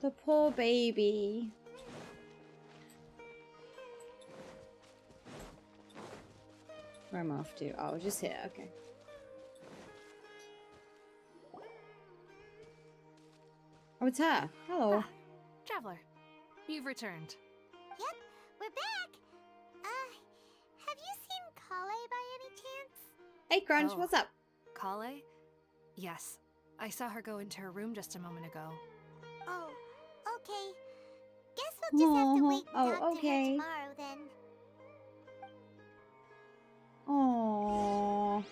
The poor baby. Where am I off to? Oh, just here. Okay. Oh, it's her. Hello. Ah, traveler, you've returned. Yep, we're back. Have you seen Kale by any chance? Hey, Crunch. Oh. What's up? Kale? Yes, I saw her go into her room just a moment ago. Oh, okay. Guess we'll just have to wait and Oh, talk to okay. her tomorrow then. Aww.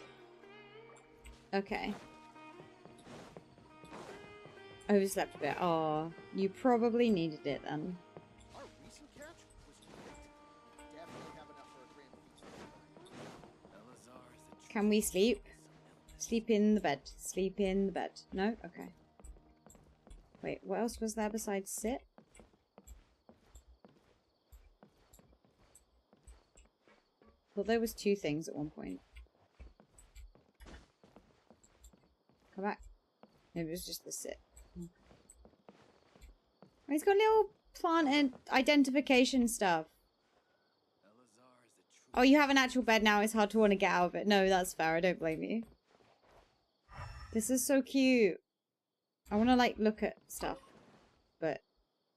Okay. Overslept a bit. Oh, you probably needed it then. Our recent catch was great. Definitely have enough for a grand feast. Can we sleep? Sleep in the bed. Sleep in the bed. No? Okay. Wait, what else was there besides sit? Thought there was 2 things at one point. Come back. Maybe it was just the sit. He's got little plant and identification stuff. Oh, you have an actual bed now. It's hard to want to get out of it. No, that's fair. I don't blame you. This is so cute. I want to, like, look at stuff. But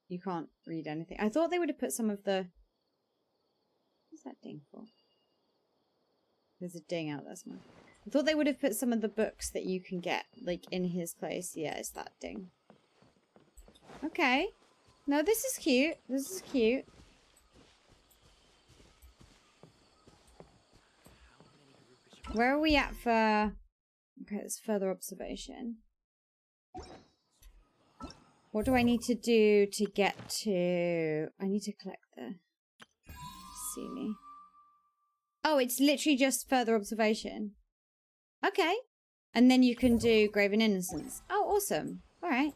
you can't read anything. I thought they would have put some of the... What's that ding for? There's a ding out there somewhere. I thought they would have put some of the books that you can get, like, in his place. Yeah, it's that ding. Okay. No, this is cute. This is cute. Where are we at for... Okay, it's further observation. What do I need to do to get to... I need to collect the... Sealy. Oh, it's literally just further observation. Okay. And then you can do Graven Innocence. Oh, awesome. Alright.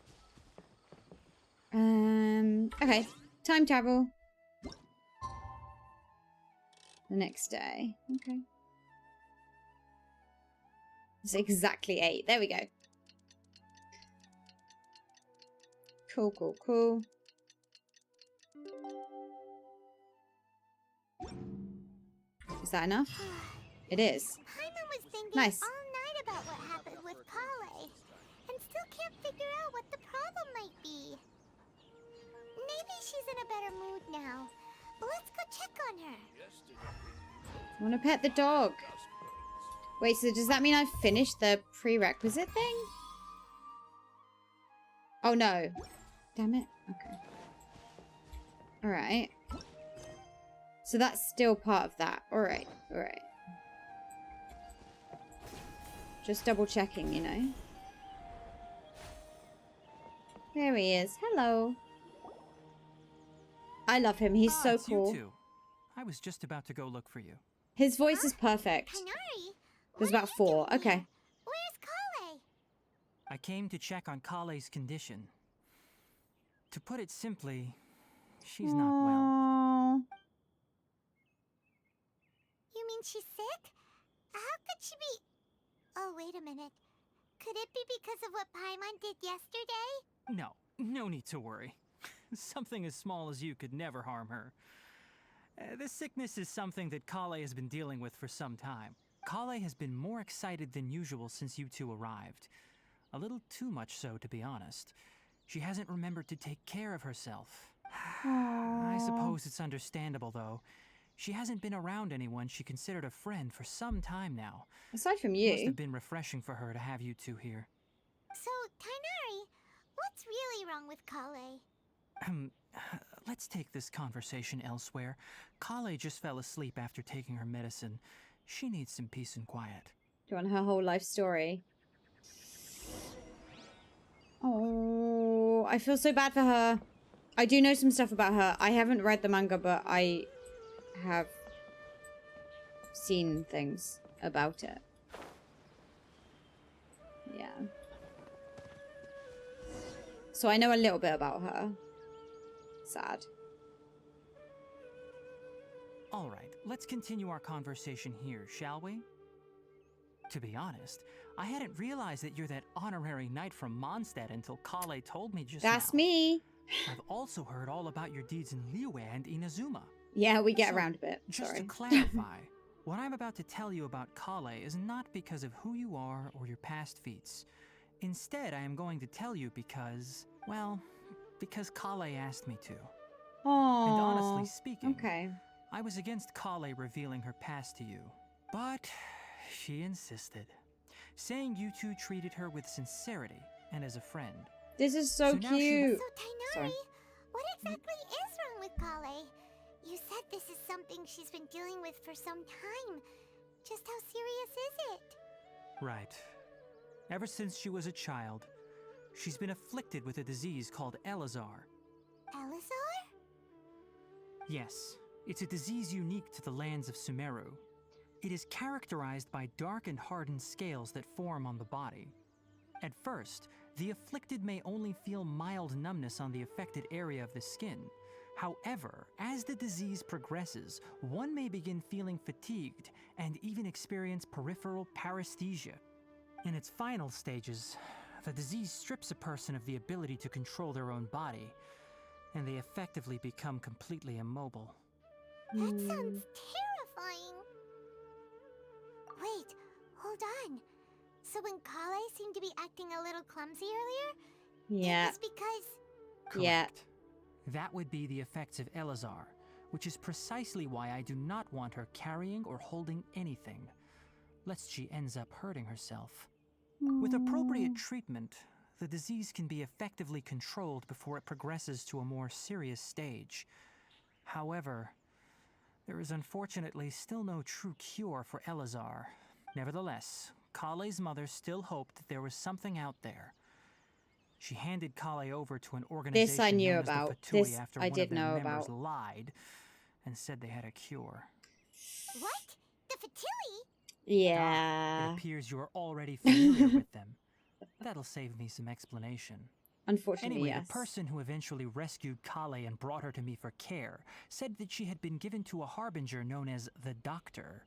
Okay. Time travel. The next day. Okay. It's exactly 8. There we go. Cool, cool, cool. Is that enough? It is. Paimon was thinking Nice. all night about what happened with Kale, and still can't figure out what the problem might be. Maybe she's in a better mood now. Let's go check on her. I want to pet the dog. Wait, so does that mean I've finished the prerequisite thing? Oh, no. Damn it. Okay. Alright. So that's still part of that. Alright, alright. Just double checking, you know. There he is. Hello. I love him. He's so it's cool. You two. I was just about to go look for you. His voice is perfect. Kanari? There's What about are you 4. doing Okay. here? Where's Kale? I came to check on Kale's condition. To put it simply, she's not well. Aww. You mean she's sick? How could she be... Oh, wait a minute. Could it be because of what Paimon did yesterday? No need to worry. Something as small as you could never harm her. This sickness is something that Kale has been dealing with for some time. Kale has been more excited than usual since you two arrived. A little too much so, to be honest. She hasn't remembered to take care of herself. I suppose it's understandable, though. She hasn't been around anyone she considered a friend for some time now. Aside from Must you. have been refreshing for her to have you two here. So, Tainari, what's really wrong with Kale? Let's take this conversation elsewhere. Kale just fell asleep after taking her medicine. She needs some peace and quiet. Do you want her whole life story? Oh, I feel so bad for her. I do know some stuff about her. I haven't read the manga, but I have seen things about it. Yeah. So I know a little bit about her. Sad. All right, let's continue our conversation here, shall we? To be honest, I hadn't realized that you're that honorary knight from Mondstadt until Kale told me just now. That's me. I've also heard all about your deeds in Liyue and Inazuma. Yeah, we get So, around a bit. Just Sorry. to clarify, what I'm about to tell you about Kale is not because of who you are or your past feats. Instead, I am going to tell you because, well, because Kale asked me to. Oh. And honestly speaking, Okay. I was against Kale revealing her past to you. But she insisted, saying you two treated her with sincerity and as a friend. This is so So now she- cute. So, Tainari, Sorry. what exactly is wrong with Kale? You said this is something she's been dealing with for some time. Just how serious is it? Right. Ever since she was a child, she's been afflicted with a disease called Elazar. Elazar? Yes, it's a disease unique to the lands of Sumeru. It is characterized by dark and hardened scales that form on the body. At first, the afflicted may only feel mild numbness on the affected area of the skin. However, as the disease progresses, one may begin feeling fatigued and even experience peripheral paresthesia. In its final stages, the disease strips a person of the ability to control their own body, and they effectively become completely immobile. That Hmm. sounds terrifying. Wait, hold on. So when Kale seemed to be acting a little clumsy earlier, Yeah. it's because... Yeah. Correct. That would be the effects of Elazar, which is precisely why I do not want her carrying or holding anything, lest she ends up hurting herself. With appropriate treatment, the disease can be effectively controlled before it progresses to a more serious stage. However, there is unfortunately still no true cure for Elazar. Nevertheless, Kale's mother still hoped that there was something out there. She handed Kale over to an organization This I knew known as the about. Fatui This after I one did of their know members about. lied and said they had a cure. What? The Fatui? It Yeah. appears you are already familiar with them. That'll save me some explanation. Unfortunately, Anyway, yes. the person who eventually rescued Kale and brought her to me for care said that she had been given to a harbinger known as the Doctor.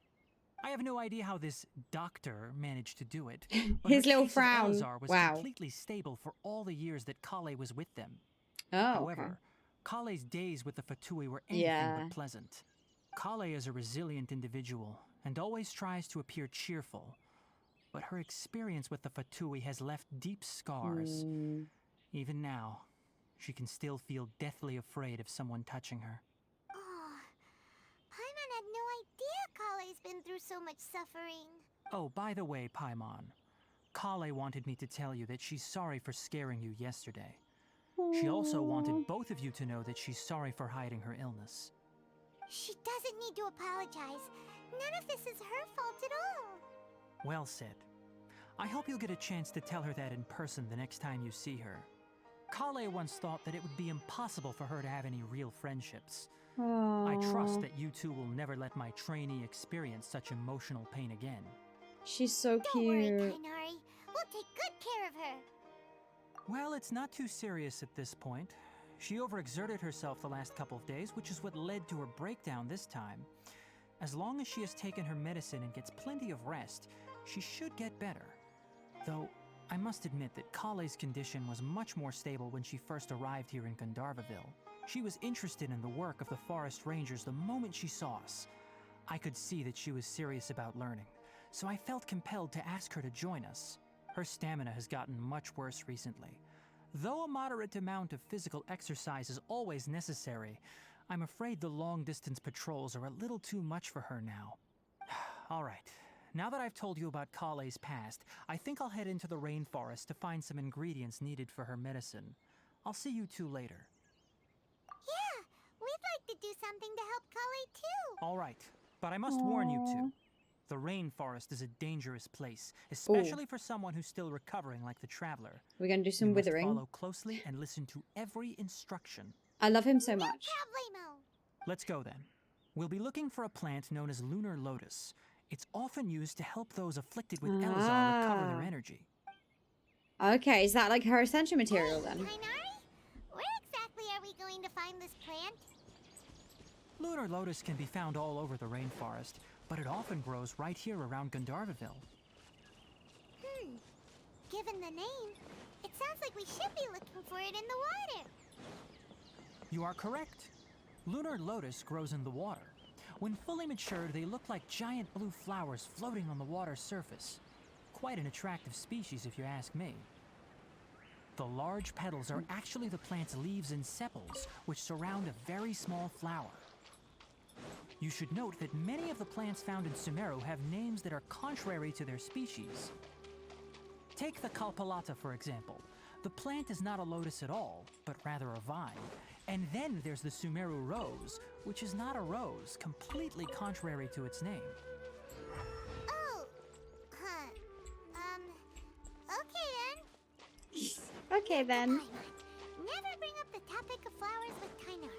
I have no idea how this doctor managed to do it. But His her little case of frown. Elazar was Wow. completely stable for all the years that Kale was with them. Oh, okay. However, Kale's days with the Fatui were anything Yeah. but pleasant. Kale is a resilient individual and always tries to appear cheerful. But her experience with the Fatui has left deep scars. Mm. Even now, she can still feel deathly afraid of someone touching her. Oh, Paimon had no idea Kale's been through so much suffering. Oh, by the way, Paimon, Kale wanted me to tell you that she's sorry for scaring you yesterday. She also wanted both of you to know that she's sorry for hiding her illness. She doesn't need to apologize. None of this is her fault at all. Well said. I hope you'll get a chance to tell her that in person the next time you see her. Kale once thought that it would be impossible for her to have any real friendships. I trust Aw. that you two will never let my trainee experience such emotional pain again. She's so Don't worry, cute. Tainari. We'll take good care of her. Well, it's not too serious at this point. She overexerted herself the last couple of days, which is what led to her breakdown this time. As long as she has taken her medicine and gets plenty of rest, she should get better. Though, I must admit that Kale's condition was much more stable when she first arrived here in Gandharvaville. She was interested in the work of the forest rangers the moment she saw us. I could see that she was serious about learning, so I felt compelled to ask her to join us. Her stamina has gotten much worse recently. Though a moderate amount of physical exercise is always necessary, I'm afraid the long-distance patrols are a little too much for her now. All right, now that I've told you about Kale's past, I think I'll head into the rainforest to find some ingredients needed for her medicine. I'll see you two later. Yeah, we'd like to do something to help Kale too. All right, but I must warn you two. The rainforest is a dangerous place, especially for someone who's still recovering like the traveler. We're gonna do You some must withering. follow closely and listen to every instruction. I love him so No much. problemo. Let's go then. We'll be looking for a plant known as lunar lotus. It's often used to help those afflicted with Elazar recover their Ah. energy. Okay, is that like her ascension material Hey, then? Tainari, where exactly are we going to find this plant? Lunar lotus can be found all over the rainforest, but it often grows right here around Gandharvaville. Given the name, it sounds like we should be looking for it in the water. You are correct. Lunar lotus grows in the water. When fully matured, they look like giant blue flowers floating on the water's surface. Quite an attractive species, if you ask me. The large petals are actually the plant's leaves and sepals, which surround a very small flower. You should note that many of the plants found in Sumeru have names that are contrary to their species. Take the Kalpalata, for example. The plant is not a lotus at all, but rather a vine. And then there's the Sumeru rose, which is not a rose, completely contrary to its name. Oh, huh. Okay then. Okay then. Paimon, never bring up the topic of flowers with Tainari.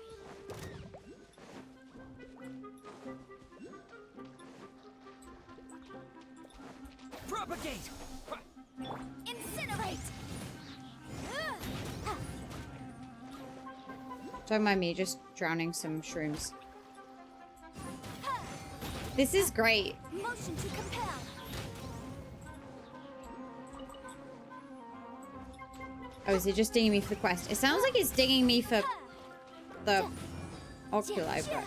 Propagate! Incinerate! Don't mind me just drowning some shrooms. This is great. Motion to compel. Oh, is it just dinging me for the quest? It sounds like it's dinging me for the oculi, but...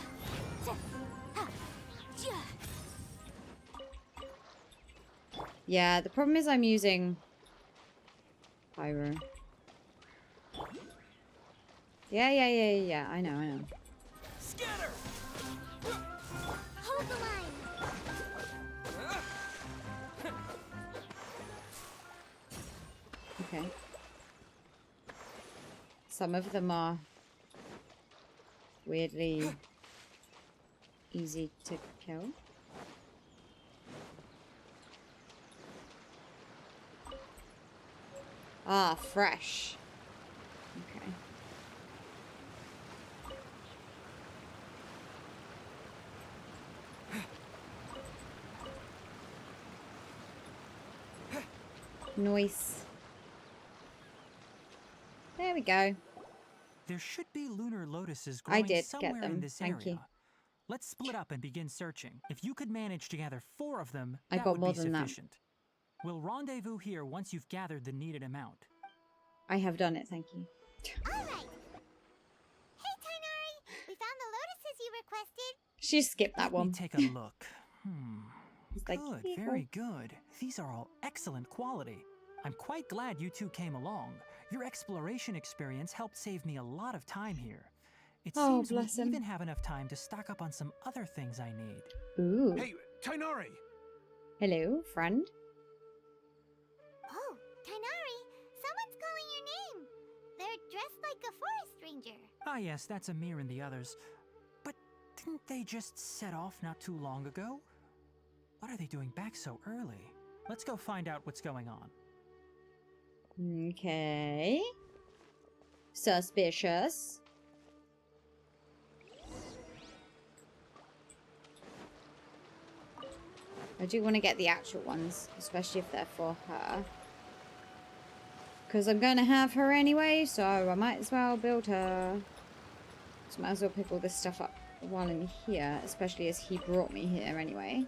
Yeah, the problem is I'm using Pyro. Yeah, I know. Scatter! Hold the line. Okay. Some of them are weirdly easy to kill. Ah, fresh. Okay. Nice. There we go. There should be lunar lotuses I growing did somewhere get them. in this Thank area. you. Let's split up and begin searching. If you could manage to gather 4 of them, I that got would more be than that. sufficient. We'll rendezvous here once you've gathered the needed amount. I have done it, thank you. Alright. Hey, Tainari! We found the lotuses you requested. She skipped that Let one. me take a look. It's like, Good, here you very good. These are all excellent quality. I'm quite glad you two came along. Your exploration experience helped save me a lot of time here. It Oh, seems bless we him. even have enough time to stock up on some other things I need. go. Ooh. Hey, Tainari! Hello, friend. Oh, Tainari, someone's calling your name. They're dressed like a forest ranger. Ah yes, that's Amir and the others. But didn't they just set off not too long ago? What are they doing back so early? Let's go find out what's going on. Okay. Suspicious. I do want to get the actual ones, especially if they're for her. Because I'm going to have her anyway, so I might as well build her. So might as well pick all this stuff up while I'm here, especially as he brought me here anyway.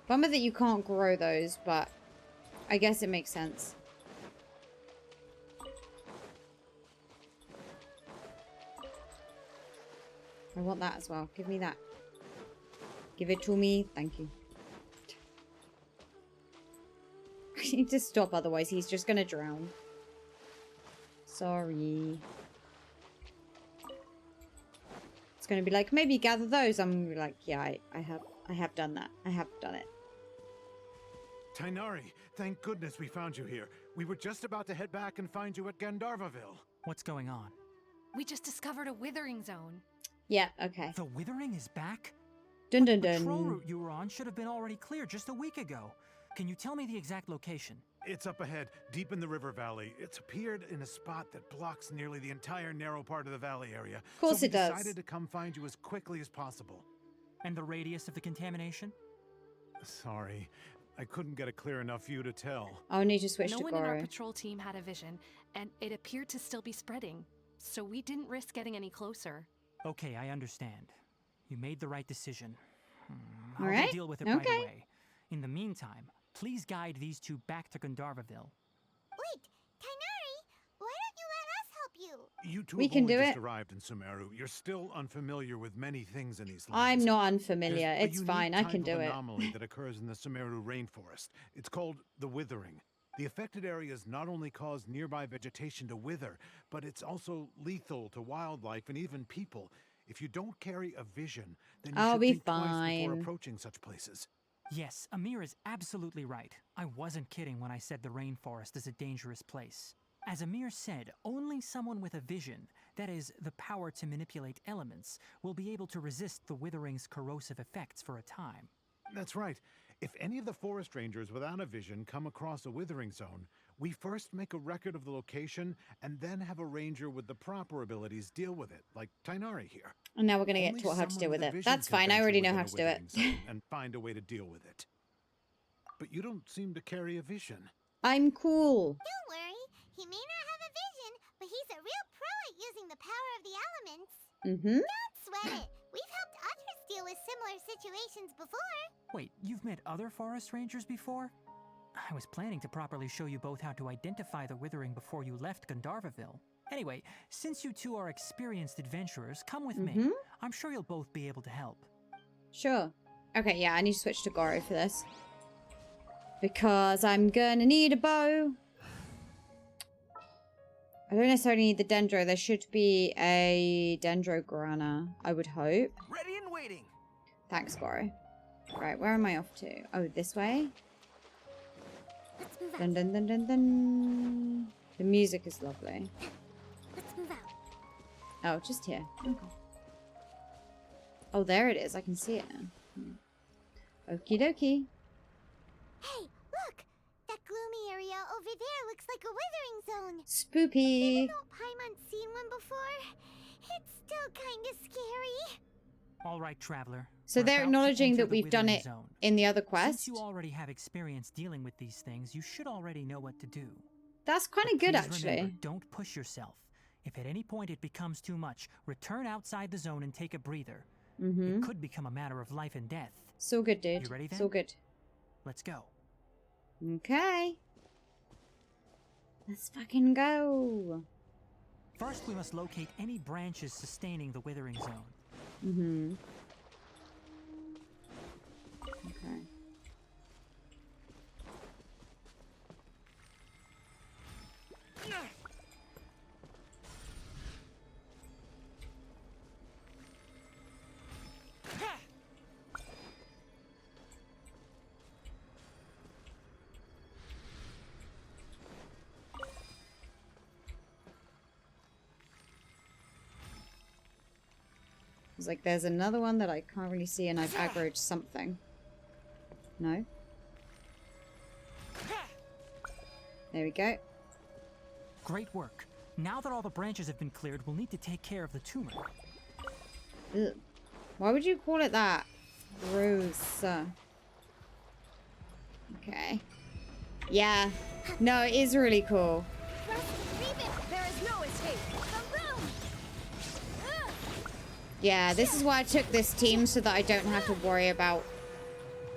Bummer that you can't grow those, but I guess it makes sense. I want that as well. Give me that. Give it to me. Thank you. I need to stop, otherwise he's just gonna drown. Sorry. It's gonna be like, maybe gather those. I'm gonna be like, yeah, I have done that. I have done it. Tainari, thank goodness we found you here. We were just about to head back and find you at Gandharvaville. What's going on? We just discovered a withering zone. Yeah, okay. The Withering is back? Dun dun The patrol dun. route you were on should have been already cleared just a week ago. Can you tell me the exact location? It's up ahead, deep in the river valley. It's appeared in a spot that blocks nearly the entire narrow part of the valley area. Of course so it we does. decided to come find you as quickly as possible. And the radius of the contamination? Sorry, I couldn't get a clear enough view to tell. I'll need to switch No to one in our Goro. patrol team had a vision, and it appeared to still be spreading. So we didn't risk getting any closer. Okay, I understand. You made the right decision. All I'll go right, deal with it right okay. away. In the meantime, please guide these two back to Gandharvaville. Wait, Tainari, why don't you let us help you? You two We have can only do just it. arrived in Sumeru. You're still unfamiliar with many things in these lands. I'm not There's unfamiliar. a It's unique fine. I type can of do it. anomaly that occurs in the Sumeru rainforest. It's called the withering. The affected areas not only cause nearby vegetation to wither, but it's also lethal to wildlife and even people. If you don't carry a vision, then you I'll should be think twice before fine. approaching such places. Yes, Amir is absolutely right. I wasn't kidding when I said the rainforest is a dangerous place. As Amir said, only someone with a vision, that is, the power to manipulate elements, will be able to resist the withering's corrosive effects for a time. That's right. If any of the forest rangers without a vision come across a withering zone, we first make a record of the location and then have a ranger with the proper abilities deal with it, like Tainari here. And now we're going to get Only to how to someone deal with a it. vision That's can fine. I venture already know within how a to do it. withering zone and find a way to deal with it. But you don't seem to carry a vision. I'm cool. Don't worry, he may not have a vision, but he's a real pro at using the power of the elements. Mm-hmm. Don't sweat it. We've helped others deal with similar situations before. Wait, you've met other forest rangers before? I was planning to properly show you both how to identify the withering before you left Gandharvaville. Anyway, since you two are experienced adventurers, come with me. I'm sure you'll both be able to help. Sure. Okay, yeah, I need to switch to Goro for this. Because I'm gonna need a bow. I don't necessarily need the Dendro. There should be a Dendrograna, I would hope. Ready and waiting. Thanks, Goro. Right, where am I off to? Oh, this way? Let's move out. Dun dun dun dun dun. The music is lovely. Let's move out. Oh, just here. Okay. Oh, there it is. I can see it now. Okie dokie. Hey, look! That gloomy area over there looks like a withering zone. Spoopy. Even though Paimon's seen one before, it's still kind of scary. All right, traveler. So We're they're about to acknowledging enter that the we've done withering it zone. in the other Since quest. you already have experience dealing with these things, you should already know what to do. That's kind But of good, please actually. remember, don't push yourself. If at any point it becomes too much, return outside the zone and take a breather. Mm-hmm. It could become a matter of life and death. So good, dude. You ready then? So good. Let's go. Okay. Let's fucking go. First, we must locate any branches sustaining the withering zone. Mm-hmm. Okay. It's like there's another one that I can't really see and I've aggroed something. No? There we go. Great work. Now that all the branches have been cleared, we'll need to take care of the tumor. Ugh. Why would you call it that? Gross. Okay. Yeah. No, it is really cool. There is no escape. The room! Yeah, this is why I took this team so that I don't have to worry about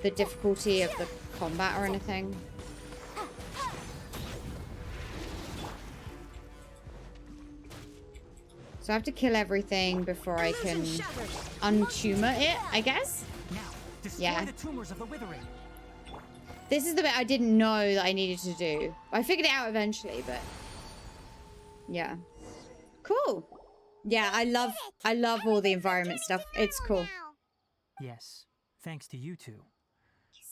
the difficulty of the combat or anything. So I have to kill everything before I can untumor it, I guess? Now, destroy Yeah. the tumors of the withering. This is the bit I didn't know that I needed to do. I figured it out eventually, but... yeah. Cool. Yeah, I love all the environment stuff. It's cool. Yes, thanks to you two.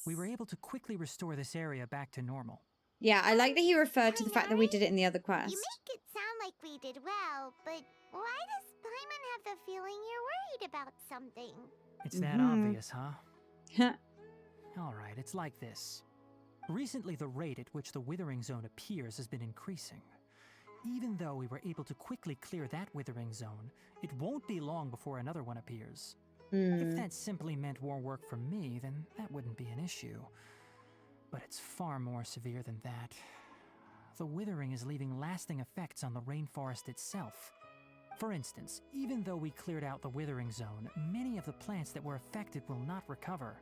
We were able to quickly restore this area back to normal. Yeah, I like that he referred to the fact that we did it in the other quest. You make it sound like we did well, but why does Paimon have the feeling you're worried about something? It's that obvious, huh? Alright, it's like this. Recently, the rate at which the withering zone appears has been increasing. Even though we were able to quickly clear that withering zone, it won't be long before another one appears. If that simply meant more work for me, then that wouldn't be an issue. But it's far more severe than that. The withering is leaving lasting effects on the rainforest itself. For instance, even though we cleared out the withering zone, many of the plants that were affected will not recover.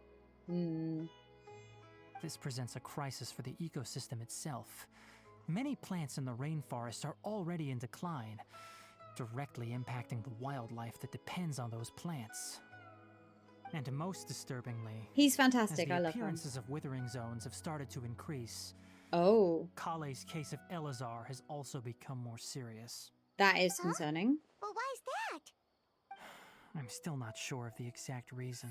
This presents a crisis for the ecosystem itself. Many plants in the rainforest are already in decline. directly impacting the wildlife that depends on those plants. And most disturbingly, He's as fantastic. the I love him. appearances of withering zones have started to increase, Oh, Kale's case of Elazar has also become more serious. that is concerning. But why's that? I'm still not sure of the exact reason.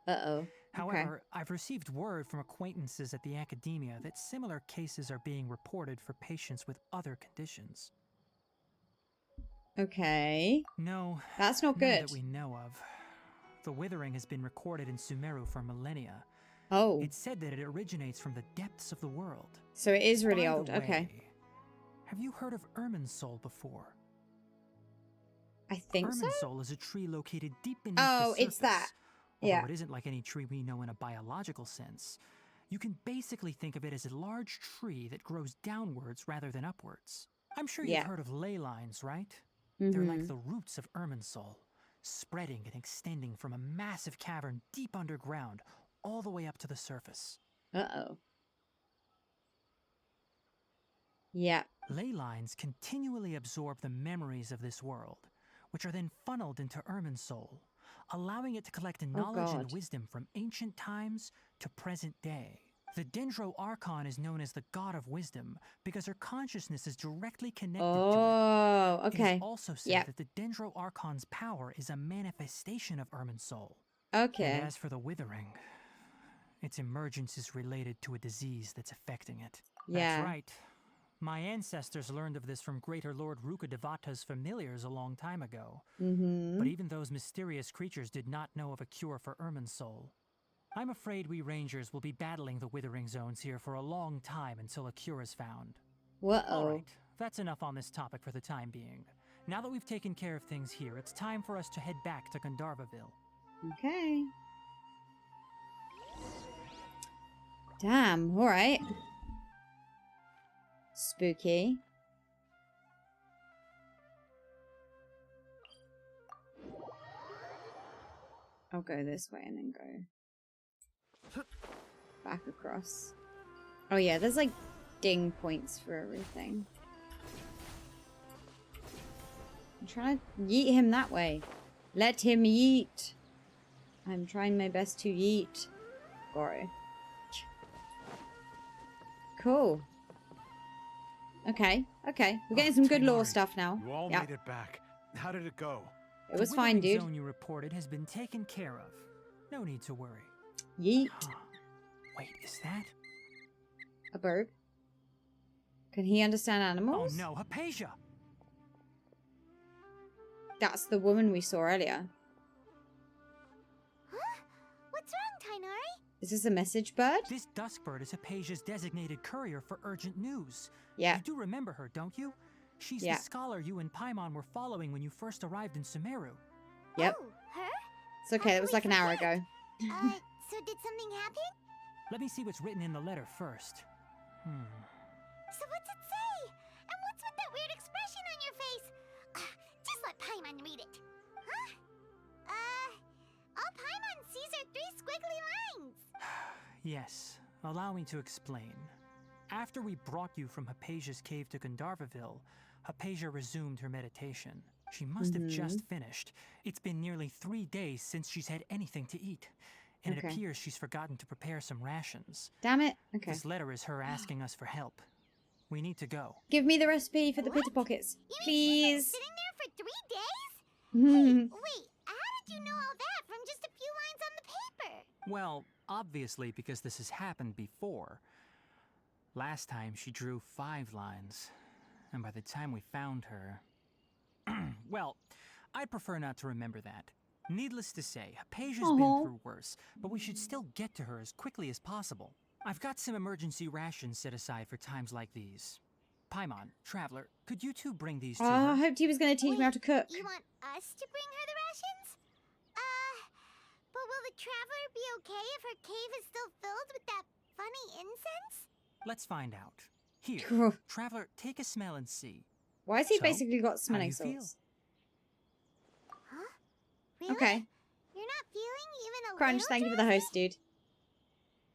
Uh-oh. Okay. However, I've received word from acquaintances at the academia that similar cases are being reported for patients with other conditions. Okay. No, That's not none good. that we know of. The withering has been recorded in Sumeru for millennia. Oh, It's said that it originates from the depths of the world. so it is really By the old. Okay. way, have you heard of Irminsul before? I think so. Irminsul is a tree located deep beneath Oh, the surface. it's that. Although Yeah. it isn't like any tree we know in a biological sense. You can basically think of it as a large tree that grows downwards rather than upwards. I'm sure you've Yeah. heard of ley lines, right? They're like Mhm. the roots of Irminsul, spreading and extending from a massive cavern deep underground all the way up to the surface. Uh-oh. Yeah. Ley lines continually absorb the memories of this world, which are then funneled into Irminsul, allowing it to collect knowledge and God. wisdom from ancient times to present day. The Dendro Archon is known as the god of wisdom because her consciousness is directly connected to Oh, it. It okay. is also said Yep. that the Dendro Archon's power is a manifestation of Irminsul. Okay. And as for the withering, its emergence is related to a disease that's affecting it. Yeah. That's right. My ancestors learned of this from Greater Lord Rukadevata's familiars a long time ago. Mm-hmm. But even those mysterious creatures did not know of a cure for Irminsul. I'm afraid we rangers will be battling the withering zones here for a long time until a cure is found. Whoa. Alright, that's enough on this topic for the time being. Now that we've taken care of things here, it's time for us to head back to Gandharvaville. Okay. Damn. All right. Spooky. I'll go this way and then go back across. Oh yeah, there's like ding points for everything. I'm trying to yeet him that way. Let him yeet. I'm trying my best to yeet. Goro. Cool. Okay, okay. We're getting some good lore Tighnari, stuff now. You all Yeah, made it back. How did it go? it was The fine, withering dude. zone you reported has been taken care of. No need to worry. Yeet. Huh. Wait, is that? A bird. Can he understand Oh animals? no, Hypatia! That's the woman we saw earlier. Huh? What's wrong, Tighnari? Is this a message bird? This duskbird is Hypatia's designated courier for urgent news. Yeah. You do remember her, don't you? She's Yeah. the scholar you and Paimon were following when you first arrived in Sumeru. Yep. Oh, her? It's okay, How it was could like we an hour forget? ago. So did something happen? Let me see what's written in the letter first. So what's it say? And what's with that weird expression on your face? Just let Paimon read it. Huh? All Paimon sees are 3 squiggly lines. Yes, allow me to explain. After we brought you from Hypatia's cave to Gandharvaville, Hypatia resumed her meditation. She must have just finished. It's been nearly 3 days since she's had anything to eat, and Okay. it appears she's forgotten to prepare some rations. Damn it. Okay. This letter is her asking us for help. We need to go. Give me the recipe for the pita What? pockets. You mean she's Please. been sitting there for 3 days? Mhm. Wait, how did you know all that from just a few lines on the paper? Well, obviously because this has happened before. Last time she drew 5 lines, and by the time we found her... Well, I'd prefer not to remember that. Needless to say, Hypatia's been Aw. through worse, but we should still get to her as quickly as possible. I've got some emergency rations set aside for times like these. Paimon, Traveler, could you two bring these to Oh, I her? hoped he was going to teach me how to cook. You want us to bring her the rations? But will the traveler be okay if her cave is still filled with that funny incense? Let's find out. Here, Cool. Traveler, take a smell and see. Why has he So, basically got how do smelling you feel? salts? Huh? Really? Okay. You're not feeling even a Crunch, little thank you for the drowsy? host, dude.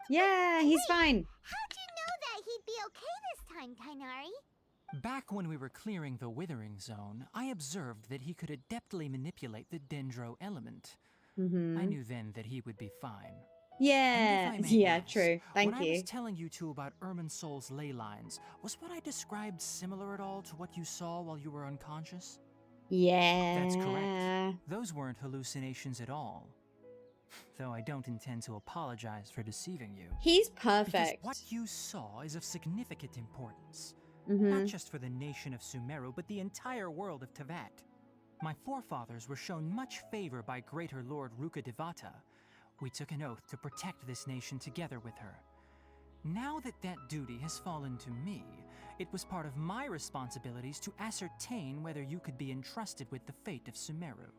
Yeah, he's fine. How'd you know that he'd be okay this time, Tighnari? Back when we were clearing the Withering Zone, I observed that he could adeptly manipulate the Dendro element. I knew then that he would be fine. Yeah. And if I may Yeah, ask, true. Thank when I you. was telling you two about Irminsol's ley lines, was what I described similar at all to what you saw while you were unconscious? Yeah. That's correct. Those weren't hallucinations at all. Though I don't intend to apologize for deceiving you. He's Because perfect. what you saw is of significant importance. Mm-hmm. Not just for the nation of Sumeru, but the entire world of Tevat. My forefathers were shown much favor by Greater Lord Rukkhadevata. We took an oath to protect this nation together with her. Now that that duty has fallen to me, it was part of my responsibilities to ascertain whether you could be entrusted with the fate of Sumeru.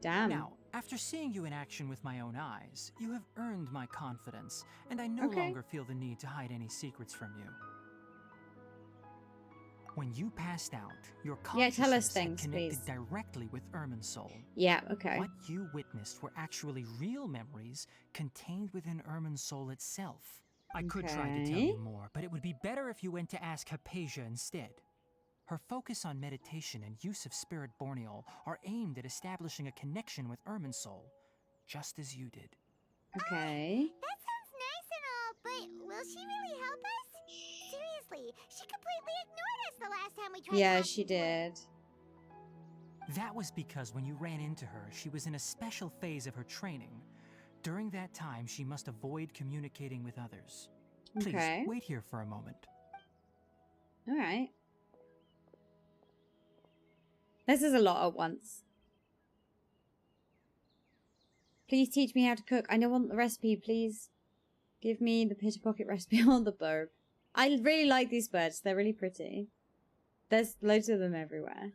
Damn. Now, after seeing you in action with my own eyes, you have earned my confidence, and I no Okay. longer feel the need to hide any secrets from you. When you passed out, your Yeah, tell us consciousness had things, connected please. directly with Irminsul. Yeah, okay. What you witnessed were actually real memories contained within Irminsul itself. I could try to tell Okay. you more, but it would be better if you went to ask Hypatia instead. Her focus on meditation and use of Spirit Borneol are aimed at establishing a connection with Irminsul, just as you did. Okay. That sounds nice and all, but will she really help us? Seriously, she completely ignored us the last time we tried Yeah, talking she to her. did. That was because when you ran into her, she was in a special phase of her training. During that time, she must avoid communicating with others. Please, Okay. wait here for a moment. All right. This is a lot at once. Please teach me how to cook. I don't want the recipe, please. Give me the Pitter Pocket recipe on the bird. I really like these birds. They're really pretty. There's loads of them everywhere.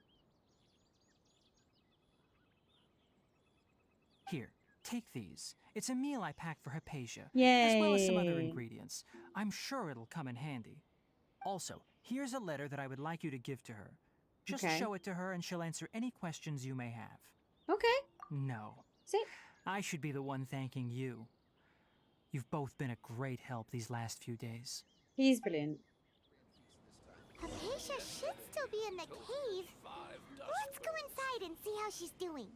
Here, take these. It's a meal I packed for Hypatia, Yay. as well as some other ingredients. I'm sure it'll come in handy. Also, here's a letter that I would like you to give to her. Just Okay. show it to her and she'll answer any questions you may have. Okay. No, Sick. I should be the one thanking you. You've both been a great help these last few days. He's brilliant. Hypatia should still be in the cave. Let's go inside and see how she's doing.